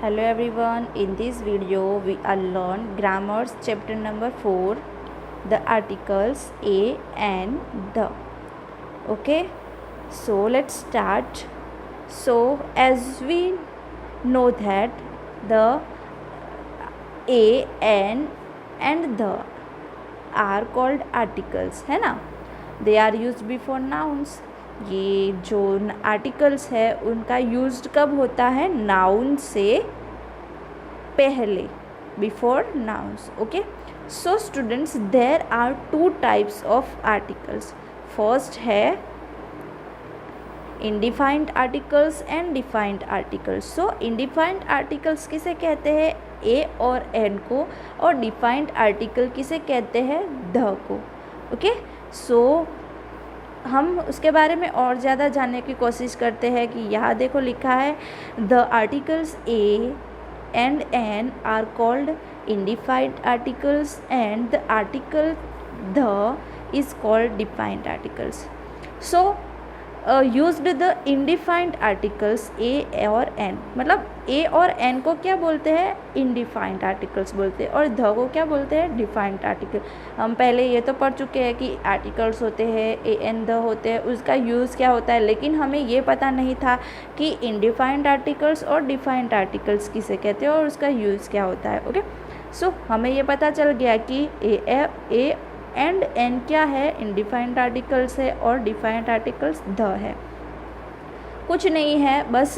Hello everyone, in this video we will learn grammars chapter number 4, the articles a and the. Okay, so let's start. So as we know that the a and the are called articles, है ना. They are used before nouns. ये जो articles है उनका used कब होता है? Noun से पहले, before nouns. Okay, so students there are two types of articles. First है indefinite articles and definite articles. सो इंडिफाइंड आर्टिकल्स किसे कहते हैं? ए और एन को. और डिफाइंड आर्टिकल किसे कहते हैं? द को. ओके, सो हम उसके बारे में और ज़्यादा जानने की कोशिश करते हैं कि यहाँ देखो लिखा है the articles a and an are called indefinite articles and the article the is called definite articles. So used the indefinite articles a और एन. मतलब ए और एन को क्या बोलते हैं? इंडिफाइंड आर्टिकल्स बोलते हैं. और द को क्या बोलते हैं? Defined article. हम पहले ये तो पढ़ चुके हैं कि आर्टिकल्स होते हैं, ए एन द होते हैं, उसका यूज़ क्या होता है. लेकिन हमें ये पता नहीं था कि इंडिफाइंड आर्टिकल्स और डिफाइंड आर्टिकल्स किसे कहते हैं और उसका यूज़ क्या होता है. ओके, सो हमें ये पता चल गया कि ए एंड एन क्या है? इंडिफाइंड आर्टिकल्स है और डिफाइंड आर्टिकल्स द है. कुछ नहीं है, बस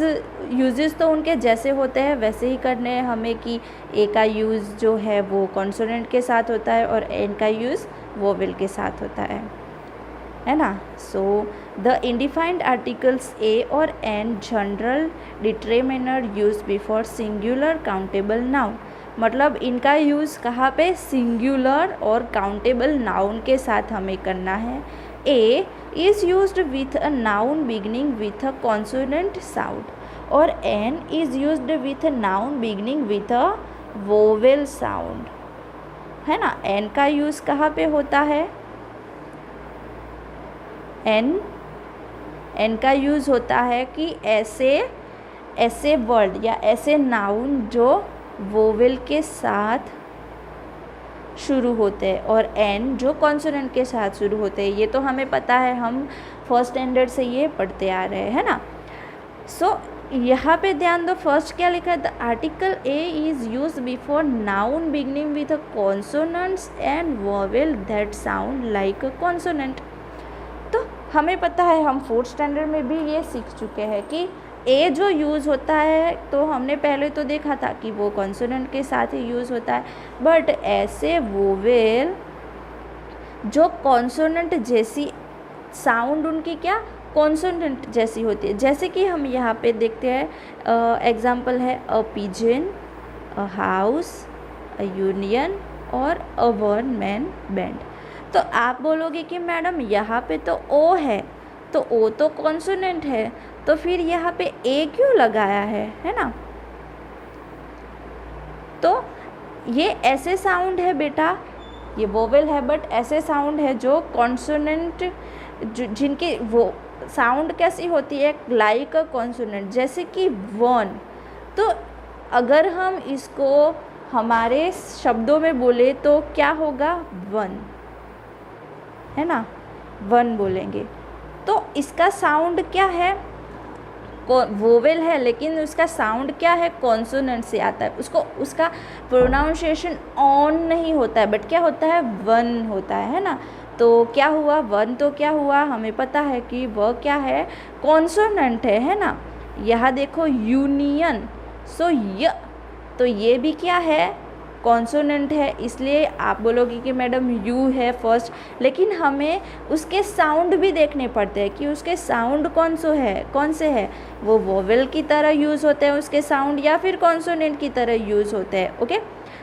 यूजेस तो उनके जैसे होते हैं वैसे ही करने हैं हमें कि ए का यूज़ जो है वो कॉन्सोनेंट के साथ होता है और एन का यूज़ वोवेल के साथ होता है ना. So the indefinite articles a और an general determiner use before singular countable noun. मतलब इनका यूज़ कहाँ पे? सिंगुलर और काउंटेबल नाउन के साथ हमें करना है. A is used with a noun beginning with a consonant sound और an is used with a noun beginning with a vowel sound, है ना. एन का यूज़ कहाँ पे होता है? एन का यूज़ होता है कि ऐसे वर्ड या ऐसे नाउन जो वोवेल के साथ शुरू होते हैं और एन जो कॉन्सोनेंट के साथ शुरू होते हैं. ये तो हमें पता है, हम फर्स्ट स्टैंडर्ड से ये पढ़ते आ रहे हैं ना. सो यहाँ पे ध्यान दो, फर्स्ट क्या लिखा है? The article A is use before noun beginning with a consonants and vowel that sound like a consonant. तो हमें पता है, हम फोर्थ स्टैंडर्ड में भी ये सीख चुके हैं कि ए जो यूज़ होता है तो हमने पहले तो देखा था कि वो कॉन्सोनेंट के साथ ही यूज़ होता है. बट ऐसे वोवेल जो कॉन्सोनेंट जैसी साउंड उनकी क्या कॉन्सोनेंट जैसी होती है. जैसे कि हम यहाँ पे देखते हैं, एग्जाम्पल है a pigeon, a house, a union और अ वन मैन बैंड. तो आप बोलोगे कि मैडम यहाँ पे तो ओ है, तो ओ तो कॉन्सोनेंट है, तो फिर यहाँ पे ए क्यों लगाया है ना. तो ये ऐसे साउंड है बेटा, ये वोवेल है बट ऐसे साउंड है जो कॉन्सोनेंट, जिनकी वो साउंड कैसी होती है? लाइक अ कॉन्सोनेंट, जैसे कि वन. तो अगर हम इसको हमारे शब्दों में बोले तो क्या होगा? वन, है ना. वन बोलेंगे तो इसका साउंड क्या है? वोवेल है, लेकिन उसका साउंड क्या है? कॉन्सोनेंट से आता है. उसका प्रोनाउंसिएशन ऑन नहीं होता है बट क्या होता है? वन होता है ना. तो क्या हुआ? वन तो क्या हुआ? हमें पता है कि वह क्या है? कॉन्सोनेंट है ना. यहाँ देखो यूनियन, सो तो ये भी क्या है? कॉन्सोनेंट है. इसलिए आप बोलोगे कि मैडम यू है फर्स्ट, लेकिन हमें उसके साउंड भी देखने पड़ते हैं कि उसके साउंड कौन से है. वो वोवेल की तरह यूज़ होते हैं उसके साउंड या फिर कॉन्सोनेंट की तरह यूज़ होते हैं. ओके,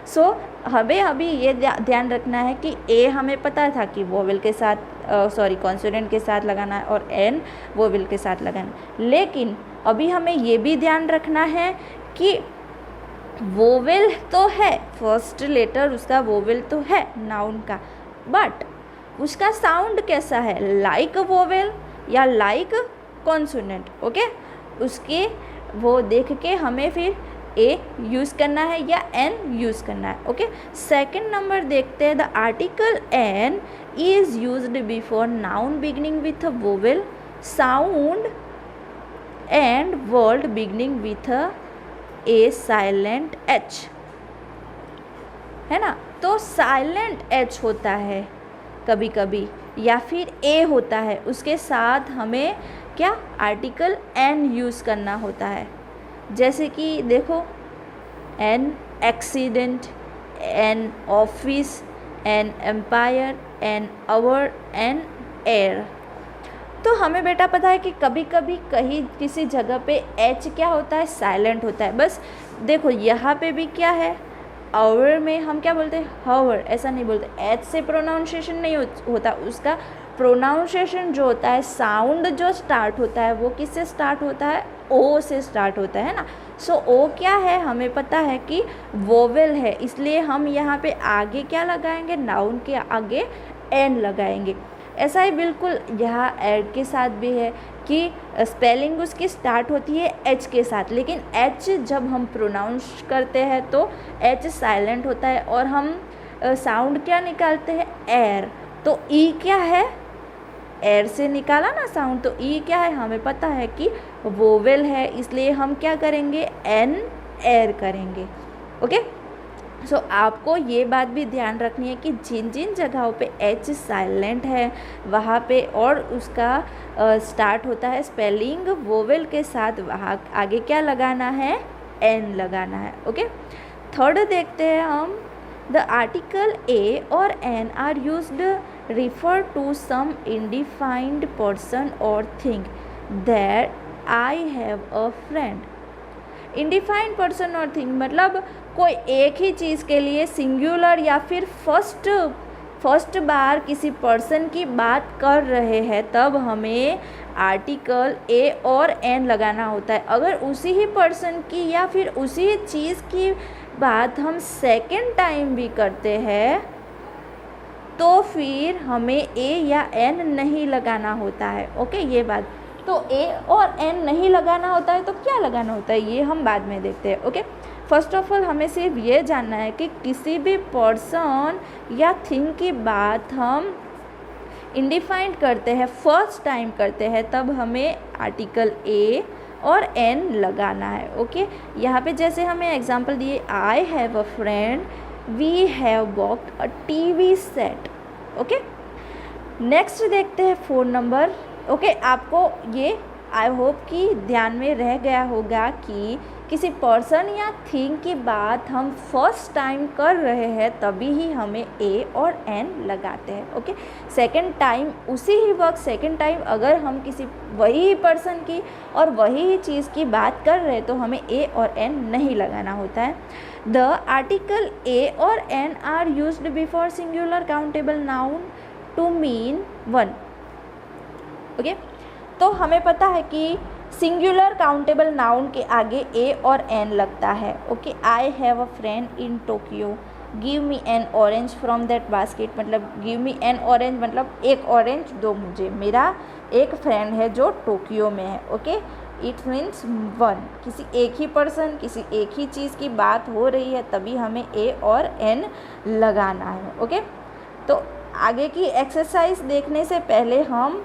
सो हमें अभी ये ध्यान रखना है कि ए हमें पता था कि वोवेल के साथ कॉन्सोनेंट के साथ लगाना है और एन वोवेल के साथ लगाना है. लेकिन अभी हमें ये भी ध्यान रखना है कि वोवेल तो है, फर्स्ट लेटर उसका वोवेल तो है नाउन का, बट उसका साउंड कैसा है? लाइक वोवेल या लाइक कॉन्सोनेंट. ओके, उसके वो देख के हमें फिर ए यूज़ करना है या एन यूज़ करना है। ओके, सेकंड नंबर देखते हैं, the article an is used before noun beginning with a vowel sound and word beginning with A silent H, है ना। तो साइलेंट एच होता है कभी कभी या फिर ए होता है, उसके साथ हमें क्या आर्टिकल एन यूज़ करना होता है। जैसे कि देखो, an accident, an office, an empire, an hour, an air. तो हमें बेटा पता है कि कभी कभी कहीं किसी जगह पे एच क्या होता है, साइलेंट होता है। बस देखो यहाँ पे भी क्या है, आवर में हम क्या बोलते हैं, हावर, ऐसा नहीं बोलते। एच से प्रोनाउंसिएशन नहीं होता, उसका प्रोनाउंसिएशन जो होता है, साउंड जो स्टार्ट होता है वो किससे स्टार्ट होता है, ओ से स्टार्ट होता है ना। सो ओ क्या है, हमें पता है कि वोवेल है, इसलिए हम यहाँ पे आगे क्या लगाएंगे, नाउन के आगे एन लगाएंगे। ऐसा ही बिल्कुल यहाँ एड के साथ भी है कि स्पेलिंग उसकी स्टार्ट होती है एच के साथ, लेकिन एच जब हम प्रोनाउंस करते हैं तो एच साइलेंट होता है और हम साउंड क्या निकालते हैं, एयर। तो ई क्या है, एयर से निकाला ना साउंड, तो ई क्या है, हमें पता है कि वोवेल है, इसलिए हम क्या करेंगे, एन एयर करेंगे। ओके, सो आपको ये बात भी ध्यान रखनी है कि जिन जिन जगहों पे एच साइलेंट है वहाँ पे और उसका स्टार्ट होता है स्पेलिंग वोवेल के साथ, वहाँ आगे क्या लगाना है, एन लगाना है। ओके, थर्ड देखते हैं हम, द आर्टिकल ए और an are used refer to some indefined person or thing that I have a friend। Indefinite person और थिंग मतलब कोई एक ही चीज़ के लिए सिंगुलर या फिर फर्स्ट बार किसी पर्सन की बात कर रहे हैं, तब हमें आर्टिकल ए और एन लगाना होता है। अगर उसी ही पर्सन की या फिर उसी चीज़ की बात हम सेकेंड टाइम भी करते हैं तो फिर हमें ए या एन नहीं लगाना होता है। ओके, ये बात, तो ए और एन नहीं लगाना होता है तो क्या लगाना होता है, ये हम बाद में देखते हैं। ओके, फर्स्ट ऑफ ऑल हमें सिर्फ ये जानना है कि किसी भी पर्सन या थिंग की बात हम इंडिफाइंड करते हैं, फर्स्ट टाइम करते हैं, तब हमें आर्टिकल ए और एन लगाना है। ओके, यहाँ पे जैसे हमें एग्जांपल दिए, I have a friend, we have booked a TV set. Okay, next देखते हैं 4 नंबर। ओके, आपको ये आई होप कि ध्यान में रह गया होगा कि किसी पर्सन या थिंग की बात हम फर्स्ट टाइम कर रहे हैं तभी ही हमें ए और एन लगाते हैं। ओके, सेकंड टाइम उसी ही वक्त सेकंड टाइम अगर हम किसी वही पर्सन की और वही चीज़ की बात कर रहे हैं तो हमें ए और एन नहीं लगाना होता है। द आर्टिकल ए और an are used before singular countable noun to mean one. Okay, तो हमें पता है कि सिंगुलर काउंटेबल नाउन के आगे ए और एन लगता है। Okay, I have a friend in Tokyo, give me N orange from that basket, मतलब गिव मी एन ऑरेंज मतलब एक ऑरेंज दो मुझे, मेरा एक फ्रेंड है जो टोक्यो में है। ओके, इट मीन्स वन, किसी एक ही पर्सन किसी एक ही चीज़ की बात हो रही है तभी हमें ए और एन लगाना है। ओके, तो आगे की एक्सरसाइज देखने से पहले हम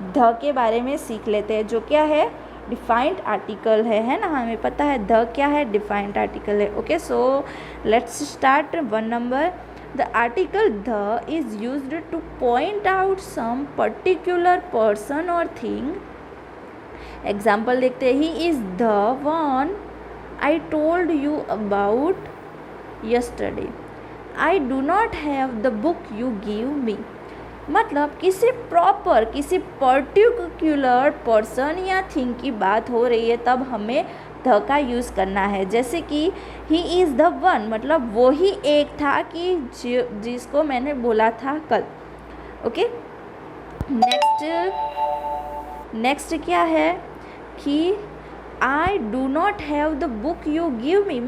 ध के बारे में सीख लेते हैं, जो क्या है, डिफाइंड आर्टिकल है ना। हमें पता है ध क्या है, डिफाइंड आर्टिकल है। Okay, so let's start 1 number. The article the is used to point out some particular person और थिंग। एग्जाम्पल देखते हैं, he is the one I told you about yesterday, I do not have the book you give me. मतलब किसी proper किसी particular person या thing की बात हो रही है तब हमें द का यूज़ करना है। जैसे कि ही इज़ द वन मतलब वो ही एक था कि जिसको मैंने बोला था कल। ओके, नेक्स्ट क्या है कि आई do not have the book you give मी,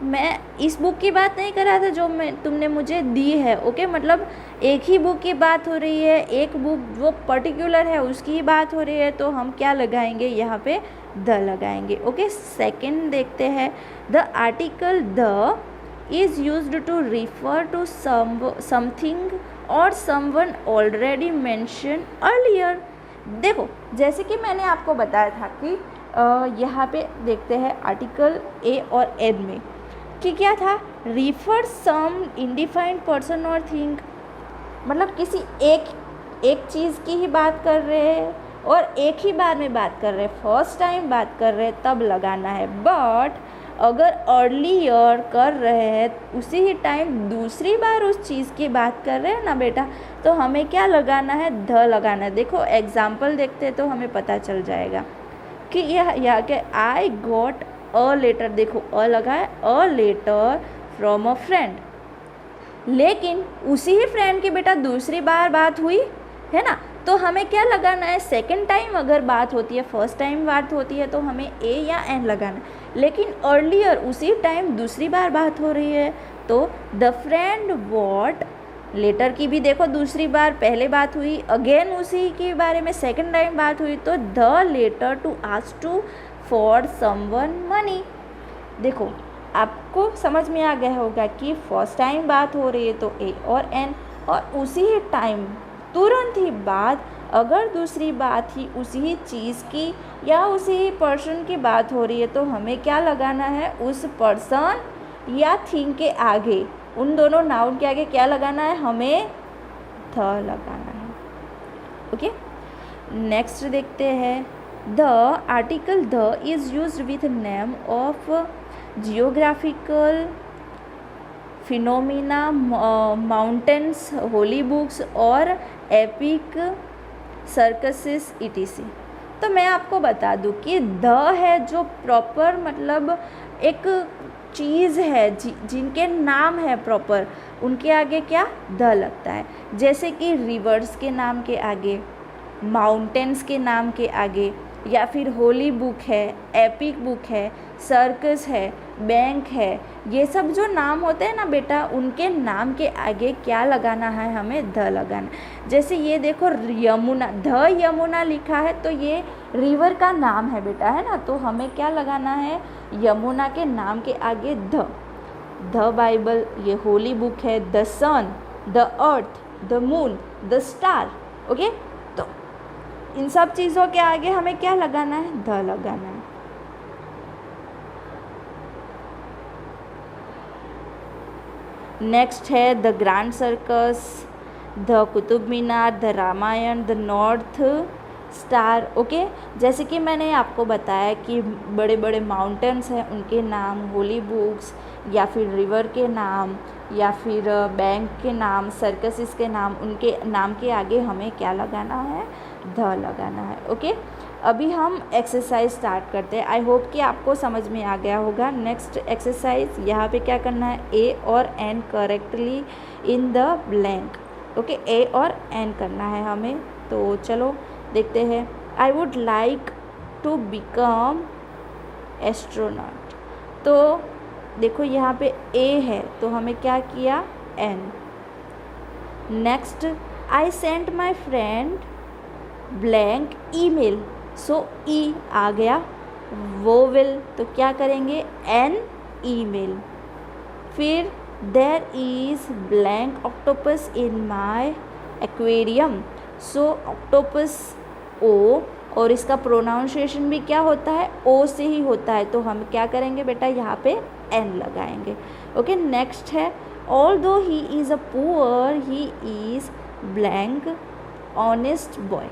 मैं इस बुक की बात नहीं कर रहा था जो तुमने मुझे दी है। ओके, मतलब एक ही बुक की बात हो रही है, एक बुक वो पर्टिकुलर है उसकी ही बात हो रही है, तो हम क्या लगाएंगे यहाँ पे, द लगाएंगे। ओके, सेकंड देखते हैं, the article the is used to refer to something और समवन ऑलरेडी मेंशन अर्लियर। देखो, जैसे कि मैंने आपको बताया था कि यहाँ पे देखते हैं आर्टिकल ए और एन में कि क्या था, रिफर सम इंडिफाइंड पर्सन और थिंग, मतलब किसी एक चीज़ की ही बात कर रहे हैं और एक ही बार में बात कर रहे हैं, फर्स्ट टाइम बात कर रहे हैं तब लगाना है। बट अगर अर्लियर कर रहे हैं उसी ही टाइम दूसरी बार उस चीज़ की बात कर रहे हैं ना बेटा, तो हमें क्या लगाना है, द लगाना है। देखो एग्जाम्पल देखते हैं तो हमें पता चल जाएगा कि यह के आई गॉट अ लेटर, देखो अ लगा है, a letter from a friend, लेकिन उसी ही फ्रेंड की बेटा दूसरी बार बात हुई है ना, तो हमें क्या लगाना है, सेकंड टाइम अगर बात होती है, फर्स्ट टाइम बात होती है तो हमें ए या एन लगाना है, लेकिन अर्लियर उसी टाइम दूसरी बार बात हो रही है तो द फ्रेंड वॉट, लेटर की भी देखो दूसरी बार, पहले बात हुई, अगेन उसी के बारे में सेकंड टाइम बात हुई, तो the letter to ask to for someone money. देखो आपको समझ में आ गया होगा कि फर्स्ट टाइम बात हो रही है तो ए और एन, और उसी ही टाइम तुरंत ही बाद अगर दूसरी बात ही उसी ही चीज़ की या उसी ही पर्सन की बात हो रही है तो हमें क्या लगाना है, उस पर्सन या थिंग के आगे, उन दोनों नाउन के आगे क्या लगाना है, हमें थ लगाना है। ओके, नेक्स्ट देखते हैं, the article the is used with name of geographical phenomena, mountains, holy books और एपिक सर्कसेस इटीसी। तो मैं आपको बता दूं कि द है जो प्रॉपर मतलब एक चीज़ है जिनके नाम है प्रॉपर, उनके आगे क्या द लगता है, जैसे कि रिवर्स के नाम के आगे, माउंटेन्स के नाम के आगे, या फिर होली बुक है, एपिक बुक है, सर्कस है, बैंक है, ये सब जो नाम होते हैं ना बेटा, उनके नाम के आगे क्या लगाना है, हमें द लगाना। जैसे ये देखो यमुना, द यमुना लिखा है तो ये रिवर का नाम है बेटा, है ना, तो हमें क्या लगाना है, यमुना के नाम के आगे द बाइबल, ये होली बुक है, the sun, the earth, the moon, the star. Okay, तो इन सब चीज़ों के आगे हमें क्या लगाना है, द लगाना है। नेक्स्ट है the grand circus, the Qutub Minar, the Ramayan, the north star. Okay, जैसे कि मैंने आपको बताया कि बड़े बड़े माउंटेन्स हैं उनके नाम, होली बुक्स या फिर रिवर के नाम या फिर बैंक के नाम, सर्कसिस के नाम, उनके नाम के आगे हमें क्या लगाना है, द लगाना है। ओके, अभी हम एक्सरसाइज स्टार्ट करते हैं। आई होप कि आपको समझ में आ गया होगा। नेक्स्ट एक्सरसाइज, यहाँ पे क्या करना है, ए और an correctly in the blank. Okay, a और एन करना है हमें, तो चलो देखते हैं। I would like to become astronaut, तो देखो यहाँ पे ए है तो हमें क्या किया, an. Next, I sent my friend blank email, so E आ गया, वो विल, तो क्या करेंगे, एन ईमेल। फिर there is blank octopus in my aquarium, so octopus O, और इसका प्रोनाउंसिएशन भी क्या होता है, ओ से ही होता है, तो हम क्या करेंगे बेटा, यहाँ पे एन लगाएंगे। ओके, नेक्स्ट है, ऑल दो he is a poor he is blank honest boy.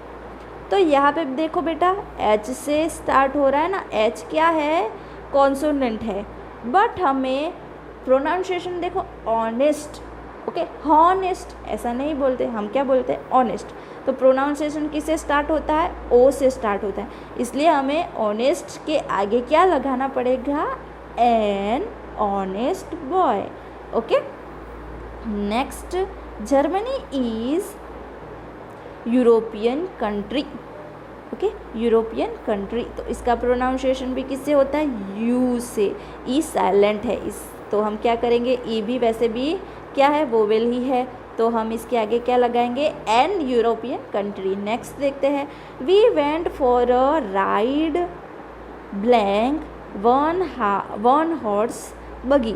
तो यहाँ पे देखो बेटा एच से स्टार्ट हो रहा है ना, एच क्या है, कॉन्सोनेंट है, बट हमें प्रोनाउंसिएशन देखो ऑनेस्ट। ओके, हॉनेस्ट ऐसा नहीं बोलते, हम क्या बोलते हैं, ऑनेस्ट। तो प्रोनाउंसिएशन किससे स्टार्ट होता है, ओ से स्टार्ट होता है, इसलिए हमें ऑनेस्ट के आगे क्या लगाना पड़ेगा, an honest boy. Okay, next, Germany is European country. Okay, European country, तो इसका प्रोनाउंसिएशन भी किससे होता है, यू से, ई साइलेंट है इस, तो हम क्या करेंगे, ई भी वैसे भी क्या है, वोवेल ही है, तो हम इसके आगे क्या लगाएंगे, एन यूरोपियन कंट्री। नेक्स्ट देखते हैं, we went for a ride blank one horse buggy.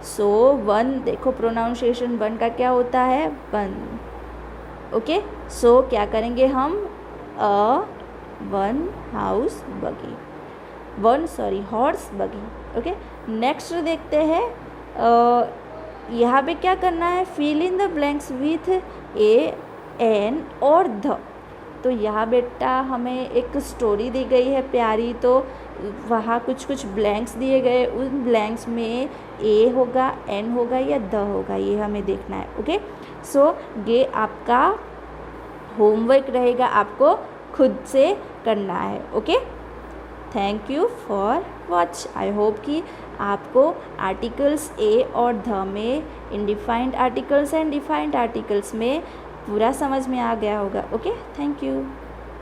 So one, देखो प्रोनाउंसिएशन वन का क्या होता है, वन। ओके, सो क्या करेंगे हम, a one house buggy, horse buggy. Okay, next देखते हैं, यहाँ पे क्या करना है, fill in the blanks with a, an और ध। तो यहाँ बेटा हमें एक स्टोरी दी गई है प्यारी, तो वहाँ कुछ कुछ ब्लैंक्स दिए गए, उन ब्लैंक्स में ए होगा, एन होगा या द होगा, ये हमें देखना है। ओके, सो ये आपका होमवर्क रहेगा, आपको खुद से करना है। Okay, thank you for watch. I hope कि आपको आर्टिकल्स ए और ध में, इनडिफाइंड आर्टिकल्स एंड डिफाइंड आर्टिकल्स में पूरा समझ में आ गया होगा। Okay, thank you.